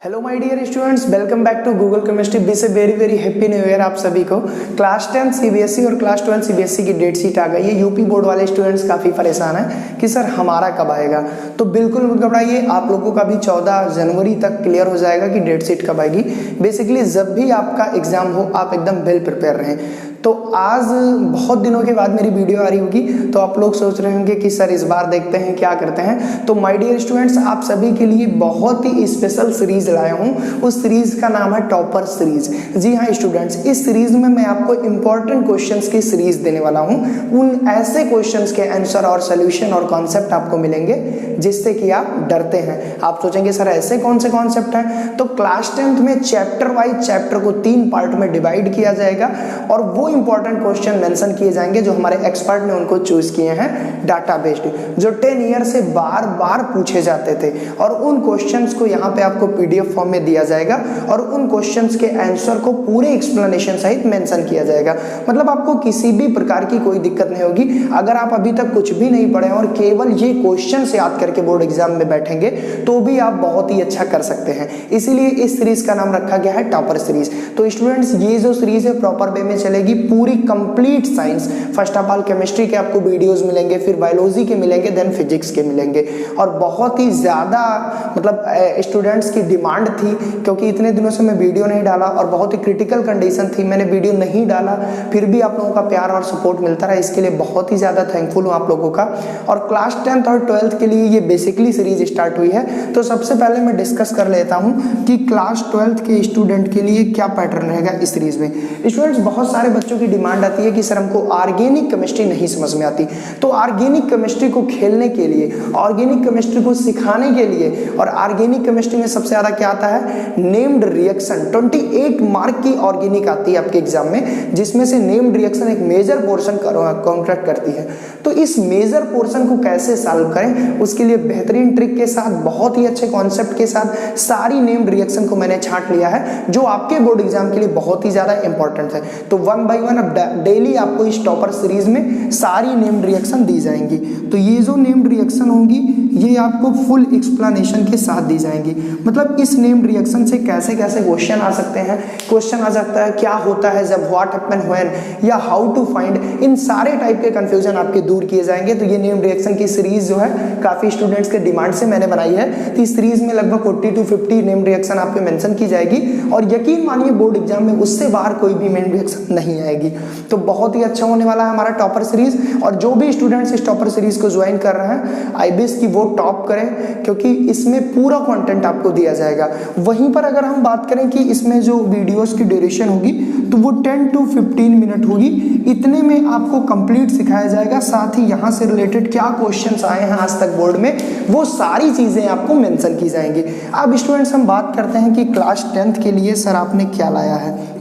Hello my dear students, welcome back to Google chemistry. Wish a very very happy new year आप सभी को। Class 10 CBSE और class 12 CBSE की date sheet आ गई है। यूपी बोर्ड वाले स्टूडेंट्स काफ़ी परेशान हैं कि सर हमारा कब आएगा। तो बिल्कुल मत घबराइए, आप लोगों का भी 14 जनवरी तक क्लियर हो जाएगा कि डेट शीट कब आएगी। बेसिकली जब भी आपका एग्जाम हो आप एकदम वेल प्रिपेयर रहें। तो आज बहुत दिनों के बाद मेरी वीडियो आ रही होगी, तो आप लोग सोच रहे होंगे कि सर इस बार देखते हैं क्या करते हैं। तो माय डियर स्टूडेंट्स, आप सभी के लिए बहुत ही स्पेशल सीरीज लाया हूं। उस सीरीज का नाम है टॉपर सीरीज। जी हाँ स्टूडेंट्स, इस सीरीज में मैं आपको इंपॉर्टेंट क्वेश्चंस की सीरीज देने वाला हूं। उन ऐसे क्वेश्चंस के आंसर और सोल्यूशन और कॉन्सेप्ट आपको मिलेंगे जिससे कि आप डरते हैं। आप सोचेंगे सर ऐसे कौन से कॉन्सेप्ट हैं। तो क्लास 10 में चैप्टर वाइज चैप्टर को 3 पार्ट में डिवाइड किया जाएगा और वो इंपॉर्टेंट क्वेश्चन मेंशन किए जाएंगे जो हमारे एक्सपर्ट ने उनको चूज किए हैं डाटा बेस्ड, जो 10 ईयर से बार बार पूछे जाते थे। और उन क्वेश्चंस को यहाँ पे आपको पीडीएफ फॉर्म में दिया जाएगा और उन क्वेश्चंस के आंसर को पूरे एक्सप्लेनेशन सहित मेंशन किया जाएगा। मतलब आपको किसी भी प्रकार की कोई दिक्कत नहीं होगी। अगर आप अभी तक कुछ भी नहीं पढ़े और केवल ये क्वेश्चन याद करके बोर्ड एग्जाम में बैठेंगे तो भी आप बहुत ही अच्छा कर सकते हैं। इसीलिए इस सीरीज का नाम रखा गया है टॉपर सीरीज। तो स्टूडेंट्स, ये जो सीरीज है प्रॉपर वे में चलेगी, पूरी complete science. First of all chemistry के आपको वीडियोस मिलेंगे, फिर बायोलॉजी के मिलेंगे, देन फिजिक्स के मिलेंगे। और बहुत ही ज्यादा मतलब स्टूडेंट्स की डिमांड थी, क्योंकि इतने दिनों से मैं वीडियो नहीं डाला और बहुत ही क्रिटिकल कंडीशन थी, मैंने वीडियो नहीं डाला, फिर भी आप लोगों का प्यार और सपोर्ट मिलता रहा। इसके लिए बहुत ही ज्यादा थैंकफुल हूँ आप लोगों का। और क्लास 10th और 12th के लिए ये बेसिकली सीरीज स्टार्ट हुई है। तो सबसे पहले मैं डिस्कस कर लेता हूँ कि क्लास 12th के स्टूडेंट के लिए क्या पैटर्न रहेगा इस सीरीज में। स्टूडेंट्स, बहुत सारे बच्चों की डिमांड आती है कि सर हमको ऑर्गेनिक केमिस्ट्री नहीं समझ में आती। तो ऑर्गेनिक केमिस्ट्री को खेलने के लिए, ऑर्गेनिक केमिस्ट्री को सिखाने के लिए, और ऑर्गेनिक केमिस्ट्री में सबसे ज्यादा क्या आता है, नेम्ड रिएक्शन। 28 मार्क की ऑर्गेनिक आती है आपके एग्जाम में, जिसमें से नेम्ड रिएक्शन एक मेजर पोर्शन कॉन्ट्रैक्ट करती है। तो इस मेजर पोर्शन को कैसे सॉल्व करें, उसके लिए बेहतरीन ट्रिक के साथ, बहुत ही अच्छे कॉन्सेप्ट के साथ सारी नेम्ड रिएक्शन को मैंने छांट लिया है, जो आपके बोर्ड एग्जाम के लिए बहुत ही ज्यादा इंपॉर्टेंट है। तो 1 by 1 अब डेली आपको इस टॉपर सीरीज में सारी नेम्ड रिएक्शन दी जाएंगी। तो ये जो नेम्ड रिएक्शन होंगी ये आपको फुल एक्सप्लेनेशन के साथ दी जाएंगी। मतलब इस नेम्ड रिएक्शन से कैसे कैसे क्वेश्चन आ सकते हैं, क्वेश्चन आ सकता है क्या होता है जब, व्हाट हैपन व्हेन, या हाउ टू फाइंड, इन सारे टाइप के कंफ्यूजन आपके दूर किए जाएंगे। तो ये नेम्ड रिएक्शन की सीरीज जो है काफी स्टूडेंट्स के डिमांड से मैंने बनाई है। तो इस सीरीज में लगभग 40 to 50 नेम्ड रिएक्शन आपको मेंशन की जाएगी और यकीन मानिए बोर्ड एग्जाम में उससे बाहर कोई भी नेम्ड रिएक्शन नहीं आएगी। तो बहुत ही अच्छा होने वाला है हमारा टॉपर सीरीज। और जो भी स्टूडेंट्स इस टॉपर सीरीज को ज्वाइन कर रहे हैं, आई विश कि वो टॉप करें, क्योंकि इसमें पूरा कंटेंट आपको दिया जाएगा। वहीं पर अगर हम बात करें कि इसमें जो वीडियोस की ड्यूरेशन होगी तो वो 10 to 15 मिनट होगी। इतने में आपको कंप्लीट सिखाया जाएगा, साथ ही यहाँ से रिलेटेड क्या क्वेश्चंस आए हैं आज तक बोर्ड में वो सारी चीजें आपको मेंशन की जाएंगी। अब स्टूडेंट्स हम बात करते हैं कि क्लास 10th के लिए सर आपने क्या लाया है।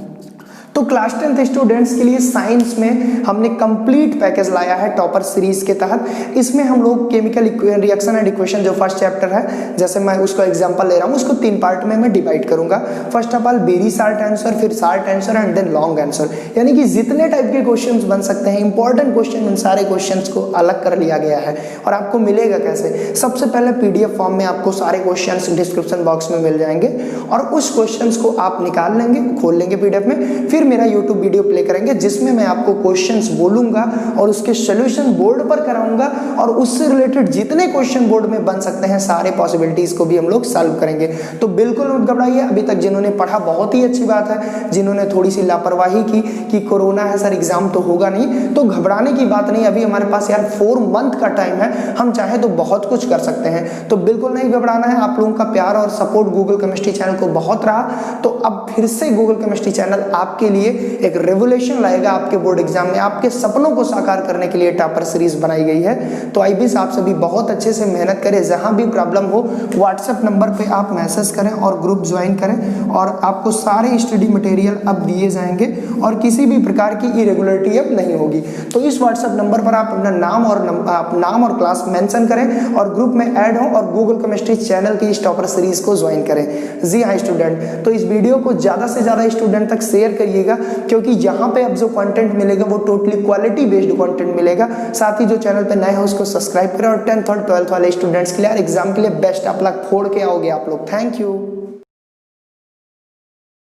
तो क्लास 10th स्टूडेंट्स के लिए साइंस में हमने कंप्लीट पैकेज लाया है टॉपर सीरीज के तहत। इसमें हम लोग केमिकल रिएक्शन एंड इक्वेशन जो फर्स्ट चैप्टर है, जैसे मैं उसको एग्जांपल ले रहा हूँ, उसको 3 पार्ट में मैं डिवाइड करूंगा। First of all very short answer, फिर short answer and then long answer. यानी कि जितने टाइप के क्वेश्चंस बन सकते हैं, इंपॉर्टेंट क्वेश्चन, उन सारे क्वेश्चंस को अलग कर लिया गया है। और आपको मिलेगा कैसे, सबसे पहले पीडीएफ फॉर्म में आपको सारे क्वेश्चंस डिस्क्रिप्शन बॉक्स में मिल जाएंगे और उस क्वेश्चंस को आप निकाल लेंगे, खोल लेंगे पीडीएफ में, फिर मेरा YouTube वीडियो प्ले करेंगे जिसमें मैं आपको क्वेश्चंस बोलूंगा और उसके सॉल्यूशन बोर्ड पर कराऊंगा और उससे रिलेटेड जितने क्वेश्चन बोर्ड में बन सकते हैं सारे पॉसिबिलिटीज को भी हम लोग सॉल्व करेंगे। तो बिल्कुल मत घबराइए। अभी तक जिन्होंने पढ़ा बहुत ही अच्छी बात है, जिन्होंने थोड़ी सी लापरवाही की कि कोरोना है सर एग्जाम तो होगा नहीं, तो घबराने की बात नहीं। अभी हमारे पास यार 4 मंथ का टाइम है, हम चाहे तो बहुत कुछ कर सकते हैं। तो बिल्कुल नहीं घबराना है। आप लोगों का प्यार और सपोर्ट गूगल केमिस्ट्री चैनल को बहुत रहा, तो अब फिर से गूगल केमिस्ट्री चैनल आपके लिए एक रेवोल्यूशन लाएगा आपके बोर्ड एग्जाम में। आपके सपनों को साकार करने के लिए टॉपर सीरीज बनाई गई है। तो आई विश आप सभी बहुत अच्छे से मेहनत करें। जहां भी प्रॉब्लम हो व्हाट्सएप नंबर पे आप मैसेज करें और ग्रुप ज्वाइन करें और आपको सारे स्टडी मटेरियल अब दिए जाएंगे और किसी भी प्रकार की इरेगुलरिटी अब नहीं होगी। तो इस व्हाट्सएप नंबर पर आप अपना नाम और क्लास मेंशन करें और ग्रुप में ऐड हो और गूगल केमिस्ट्री चैनल की इस टॉपर सीरीज को ज्वाइन करें। जी हाँ स्टूडेंट, तो इस वीडियो को ज्यादा से ज्यादा स्टूडेंट तक शेयर करिएगा, क्योंकि यहाँ पे अब जो कंटेंट मिलेगा वो टोटली क्वालिटी बेस्ड कंटेंट मिलेगा। साथ ही जो चैनल पे नए हो उसको सब्सक्राइब करें और 10th और 12th वाले स्टूडेंट्स के लिए एग्जाम के लिए बेस्ट आप लोग फोड़ के आओगे आप लोग। Thank you.